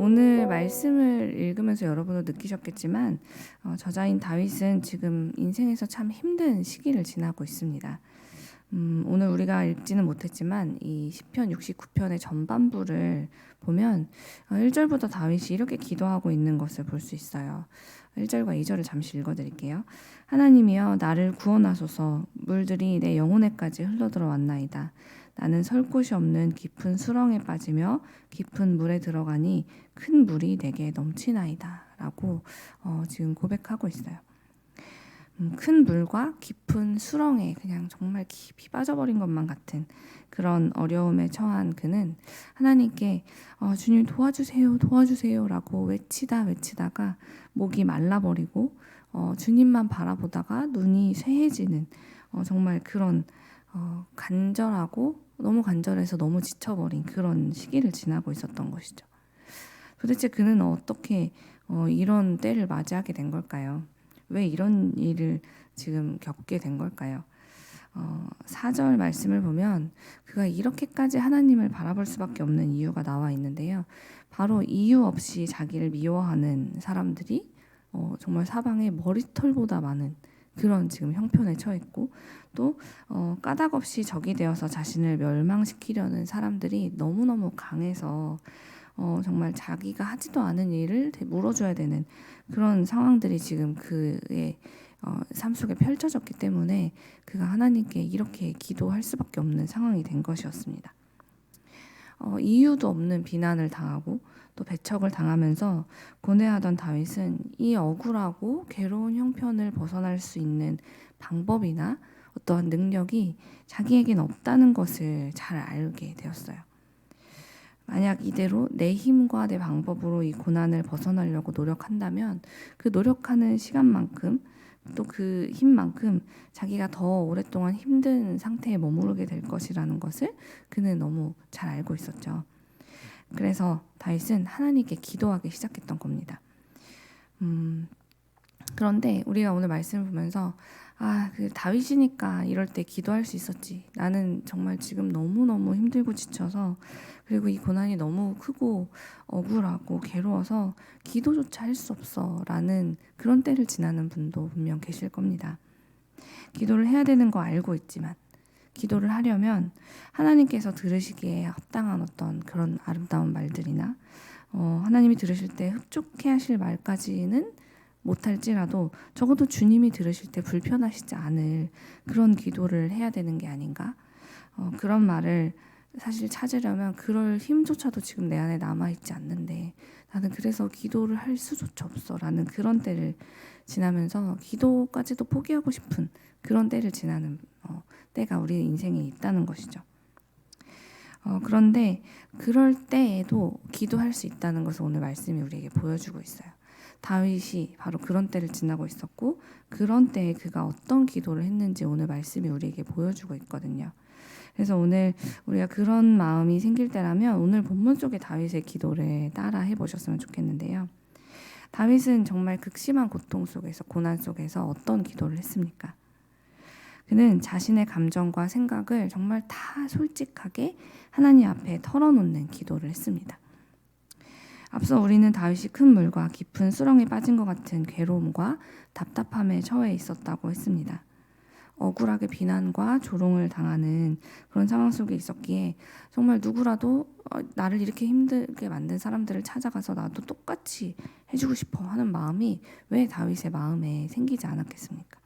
오늘 말씀을 읽으면서 여러분도 느끼셨겠지만 저자인 다윗은 지금 인생에서 참 힘든 시기를 지나고 있습니다. 오늘 우리가 읽지는 못했지만 이 시편 69편의 전반부를 보면 1절부터 다윗이 이렇게 기도하고 있는 것을 볼 수 있어요. 1절과 2절을 잠시 읽어드릴게요. 하나님이여 나를 구원하소서. 물들이 내 영혼에까지 흘러들어왔나이다. 나는 설 곳이 없는 깊은 수렁에 빠지며 깊은 물에 들어가니 큰 물이 내게 넘치나이다 라고 지금 고백하고 있어요. 큰 물과 깊은 수렁에 그냥 정말 깊이 빠져버린 것만 같은 그런 어려움에 처한 그는 하나님께 주님 도와주세요 도와주세요 라고 외치다가 목이 말라버리고 주님만 바라보다가 눈이 쇠해지는 정말 그런 간절하고 너무 간절해서 너무 지쳐버린 그런 시기를 지나고 있었던 것이죠. 도대체 그는 어떻게 이런 때를 맞이하게 된 걸까요? 왜 이런 일을 지금 겪게 된 걸까요? 4절 말씀을 보면 그가 이렇게까지 하나님을 바라볼 수밖에 없는 이유가 나와 있는데요. 바로 이유 없이 자기를 미워하는 사람들이 정말 사방에 머리털보다 많은 그런 지금 형편에 처했고 또 까닭 없이 적이 되어서 자신을 멸망시키려는 사람들이 너무너무 강해서 정말 자기가 하지도 않은 일을 물어줘야 되는 그런 상황들이 지금 그의 삶 속에 펼쳐졌기 때문에 그가 하나님께 이렇게 기도할 수밖에 없는 상황이 된 것이었습니다. 이유도 없는 비난을 당하고 또 배척을 당하면서 고뇌하던 다윗은 이 억울하고 괴로운 형편을 벗어날 수 있는 방법이나 어떠한 능력이 자기에겐 없다는 것을 잘 알게 되었어요. 만약 이대로 내 힘과 내 방법으로 이 고난을 벗어나려고 노력한다면 그 노력하는 시간만큼 또 그 힘만큼 자기가 더 오랫동안 힘든 상태에 머무르게 될 것이라는 것을 그는 너무 잘 알고 있었죠. 그래서 다윗은 하나님께 기도하기 시작했던 겁니다. 그런데 우리가 오늘 말씀을 보면서 그 다윗이니까 이럴 때 기도할 수 있었지. 나는 정말 지금 너무너무 힘들고 지쳐서 그리고 이 고난이 너무 크고 억울하고 괴로워서 기도조차 할 수 없어 라는 그런 때를 지나는 분도 분명 계실 겁니다. 기도를 해야 되는 거 알고 있지만 기도를 하려면 하나님께서 들으시기에 합당한 어떤 그런 아름다운 말들이나 하나님이 들으실 때 흡족해 하실 말까지는 못할지라도 적어도 주님이 들으실 때 불편하시지 않을 그런 기도를 해야 되는 게 아닌가? 그런 말을 사실 찾으려면 그럴 힘조차도 지금 내 안에 남아있지 않는데 나는 그래서 기도를 할 수조차 없어 라는 그런 때를 지나면서 기도까지도 포기하고 싶은 그런 때를 지나는 때가 우리 인생에 있다는 것이죠. 그런데 그럴 때에도 기도할 수 있다는 것을 오늘 말씀이 우리에게 보여주고 있어요. 다윗이 바로 그런 때를 지나고 있었고 그런 때에 그가 어떤 기도를 했는지 오늘 말씀이 우리에게 보여주고 있거든요. 그래서 오늘 우리가 그런 마음이 생길 때라면 오늘 본문 속의 다윗의 기도를 따라 해보셨으면 좋겠는데요. 다윗은 정말 극심한 고통 속에서 고난 속에서 어떤 기도를 했습니까? 그는 자신의 감정과 생각을 정말 다 솔직하게 하나님 앞에 털어놓는 기도를 했습니다. 앞서 우리는 다윗이 큰 물과 깊은 수렁에 빠진 것 같은 괴로움과 답답함에 처해 있었다고 했습니다. 억울하게 비난과 조롱을 당하는 그런 상황 속에 있었기에 정말 누구라도 나를 이렇게 힘들게 만든 사람들을 찾아가서 나도 똑같이 해주고 싶어 하는 마음이 왜 다윗의 마음에 생기지 않았겠습니까?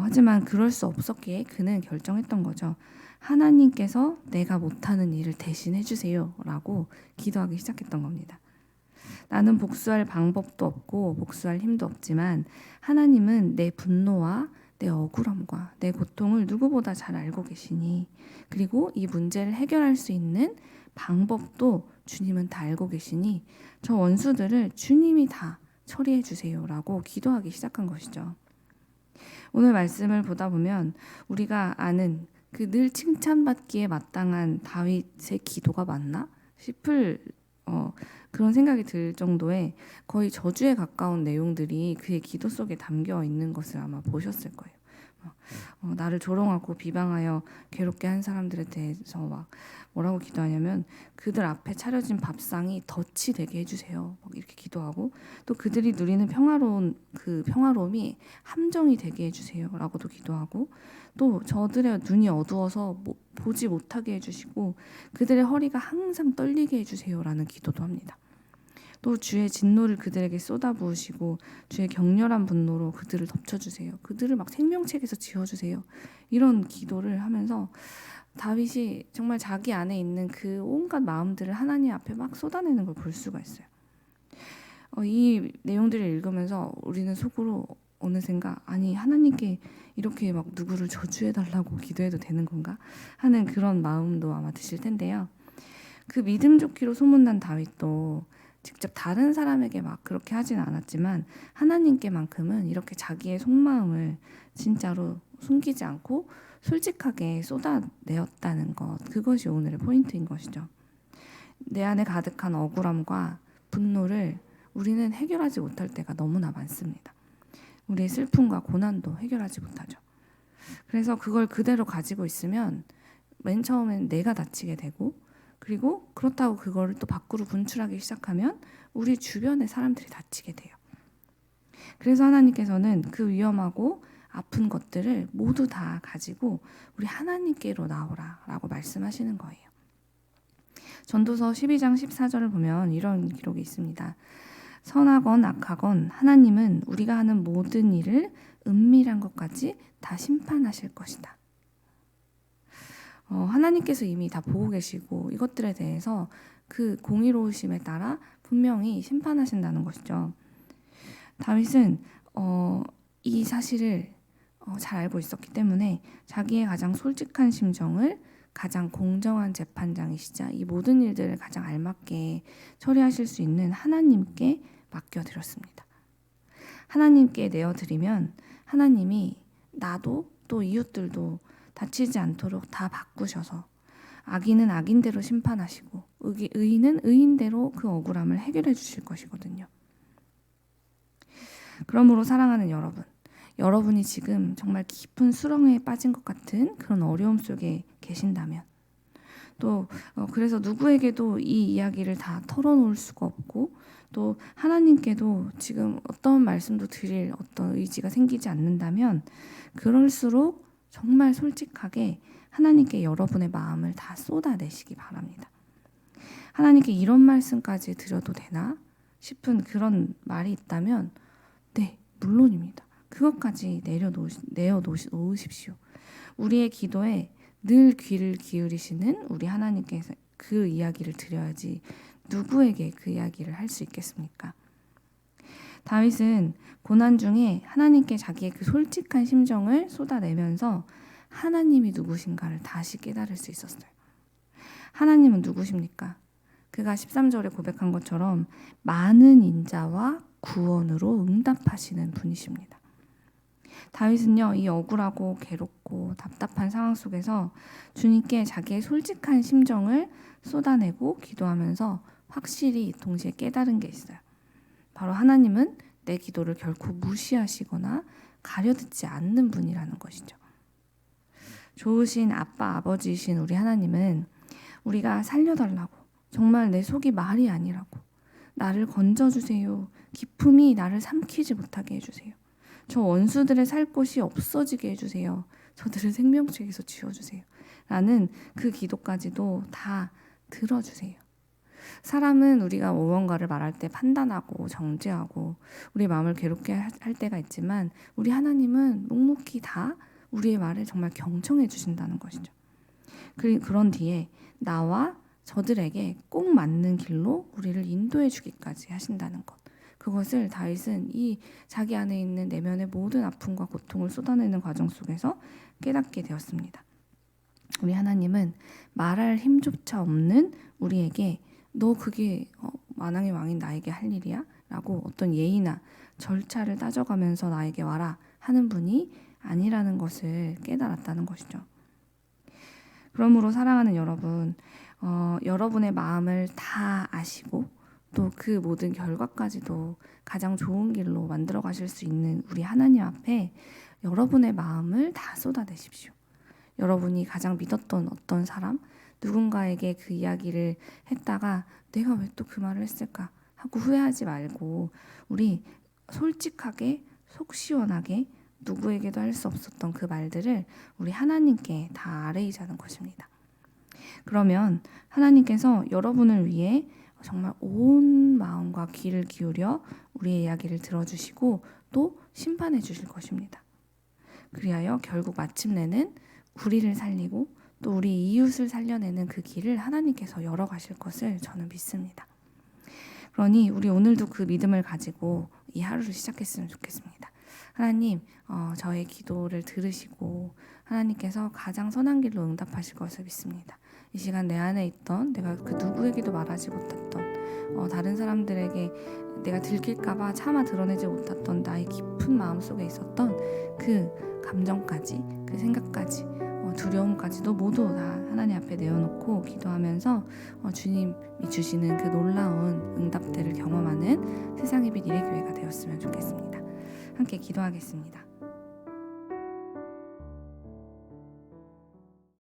하지만 그럴 수 없었기에 그는 결정했던 거죠. 하나님께서 내가 못하는 일을 대신해 주세요 라고 기도하기 시작했던 겁니다. 나는 복수할 방법도 없고 복수할 힘도 없지만 하나님은 내 분노와 내 억울함과 내 고통을 누구보다 잘 알고 계시니 그리고 이 문제를 해결할 수 있는 방법도 주님은 다 알고 계시니 저 원수들을 주님이 다 처리해 주세요 라고 기도하기 시작한 것이죠. 오늘 말씀을 보다 보면 우리가 아는 그 늘 칭찬받기에 마땅한 다윗의 기도가 맞나 싶을 그런 생각이 들 정도의 거의 저주에 가까운 내용들이 그의 기도 속에 담겨 있는 것을 아마 보셨을 거예요. 나를 조롱하고 비방하여 괴롭게 한 사람들에 대해서 막 뭐라고 기도하냐면 그들 앞에 차려진 밥상이 덫이 되게 해주세요. 막 이렇게 기도하고 또 그들이 누리는 평화로운 그 평화로움이 함정이 되게 해주세요라고도 기도하고 또 저들의 눈이 어두워서 보지 못하게 해주시고 그들의 허리가 항상 떨리게 해주세요라는 기도도 합니다. 또 주의 진노를 그들에게 쏟아부으시고 주의 격렬한 분노로 그들을 덮쳐주세요. 그들을 막 생명책에서 지어주세요. 이런 기도를 하면서 다윗이 정말 자기 안에 있는 그 온갖 마음들을 하나님 앞에 막 쏟아내는 걸 볼 수가 있어요. 이 내용들을 읽으면서 우리는 속으로 어느샌가 아니 하나님께 이렇게 막 누구를 저주해달라고 기도해도 되는 건가 하는 그런 마음도 아마 드실 텐데요. 그 믿음 좋기로 소문난 다윗도 직접 다른 사람에게 막 그렇게 하진 않았지만 하나님께만큼은 이렇게 자기의 속마음을 진짜로 숨기지 않고 솔직하게 쏟아내었다는 것, 그것이 오늘의 포인트인 것이죠. 내 안에 가득한 억울함과 분노를 우리는 해결하지 못할 때가 너무나 많습니다. 우리의 슬픔과 고난도 해결하지 못하죠. 그래서 그걸 그대로 가지고 있으면 맨 처음엔 내가 다치게 되고 그리고 그렇다고 그거를 또 밖으로 분출하기 시작하면 우리 주변의 사람들이 다치게 돼요. 그래서 하나님께서는 그 위험하고 아픈 것들을 모두 다 가지고 우리 하나님께로 나오라 라고 말씀하시는 거예요. 전도서 12장 14절을 보면 이런 기록이 있습니다. 선하건 악하건 하나님은 우리가 하는 모든 일을 은밀한 것까지 다 심판하실 것이다. 하나님께서 이미 다 보고 계시고 이것들에 대해서 그 공의로우심에 따라 분명히 심판하신다는 것이죠. 다윗은 이 사실을 잘 알고 있었기 때문에 자기의 가장 솔직한 심정을 가장 공정한 재판장이시자 이 모든 일들을 가장 알맞게 처리하실 수 있는 하나님께 맡겨드렸습니다. 하나님께 내어드리면 하나님이 나도 또 이웃들도 다치지 않도록 다 바꾸셔서 악인은 악인대로 심판하시고 의인은 의인대로 그 억울함을 해결해 주실 것이거든요. 그러므로 사랑하는 여러분, 여러분이 지금 정말 깊은 수렁에 빠진 것 같은 그런 어려움 속에 계신다면 또 그래서 누구에게도 이 이야기를 다 털어놓을 수가 없고 또 하나님께도 지금 어떤 말씀도 드릴 어떤 의지가 생기지 않는다면 그럴수록 정말 솔직하게 하나님께 여러분의 마음을 다 쏟아내시기 바랍니다. 하나님께 이런 말씀까지 드려도 되나 싶은 그런 말이 있다면 네, 물론입니다. 그것까지 내어놓으십시오. 우리의 기도에 늘 귀를 기울이시는 우리 하나님께서 그 이야기를 드려야지 누구에게 그 이야기를 할 수 있겠습니까? 다윗은 고난 중에 하나님께 자기의 그 솔직한 심정을 쏟아내면서 하나님이 누구신가를 다시 깨달을 수 있었어요. 하나님은 누구십니까? 그가 13절에 고백한 것처럼 많은 인자와 구원으로 응답하시는 분이십니다. 다윗은요, 이 억울하고 괴롭고 답답한 상황 속에서 주님께 자기의 솔직한 심정을 쏟아내고 기도하면서 확실히 동시에 깨달은 게 있어요. 바로 하나님은 내 기도를 결코 무시하시거나 가려듣지 않는 분이라는 것이죠. 좋으신 아빠, 아버지이신 우리 하나님은 우리가 살려달라고 정말 내 속이 말이 아니라고 나를 건져주세요. 기품이 나를 삼키지 못하게 해주세요. 저 원수들의 살 곳이 없어지게 해주세요. 저들을 생명책에서 지워주세요. 라는 그 기도까지도 다 들어주세요. 사람은 우리가 무언가를 말할 때 판단하고 정죄하고 우리 마음을 괴롭게 할 때가 있지만 우리 하나님은 묵묵히 다 우리의 말을 정말 경청해 주신다는 것이죠. 그런 뒤에 나와 저들에게 꼭 맞는 길로 우리를 인도해 주기까지 하신다는 것. 그것을 다윗은 이 자기 안에 있는 내면의 모든 아픔과 고통을 쏟아내는 과정 속에서 깨닫게 되었습니다. 우리 하나님은 말할 힘조차 없는 우리에게 너 그게 만왕의 왕인 나에게 할 일이야? 라고 어떤 예의나 절차를 따져가면서 나에게 와라 하는 분이 아니라는 것을 깨달았다는 것이죠. 그러므로 사랑하는 여러분, 여러분의 마음을 다 아시고 또 그 모든 결과까지도 가장 좋은 길로 만들어 가실 수 있는 우리 하나님 앞에 여러분의 마음을 다 쏟아내십시오. 여러분이 가장 믿었던 어떤 사람, 누군가에게 그 이야기를 했다가 내가 왜 또 그 말을 했을까 하고 후회하지 말고 우리 솔직하게 속 시원하게 누구에게도 할 수 없었던 그 말들을 우리 하나님께 다 아뢰이자는 것입니다. 그러면 하나님께서 여러분을 위해 정말 온 마음과 귀를 기울여 우리의 이야기를 들어주시고 또 심판해 주실 것입니다. 그리하여 결국 마침내는 우리를 살리고 또 우리 이웃을 살려내는 그 길을 하나님께서 열어가실 것을 저는 믿습니다. 그러니 우리 오늘도 그 믿음을 가지고 이 하루를 시작했으면 좋겠습니다. 하나님, 저의 기도를 들으시고 하나님께서 가장 선한 길로 응답하실 것을 믿습니다. 이 시간 내 안에 있던 내가 그 누구에게도 말하지 못했던 다른 사람들에게 내가 들킬까봐 차마 드러내지 못했던 나의 깊은 마음속에 있었던 그 감정까지 그 생각까지 두려움까지도 모두 다 하나님 앞에 내어놓고 기도하면서 주님이 주시는 그 놀라운 응답들을 경험하는 세상의 빛 일의 교회가 되었으면 좋겠습니다. 함께 기도하겠습니다.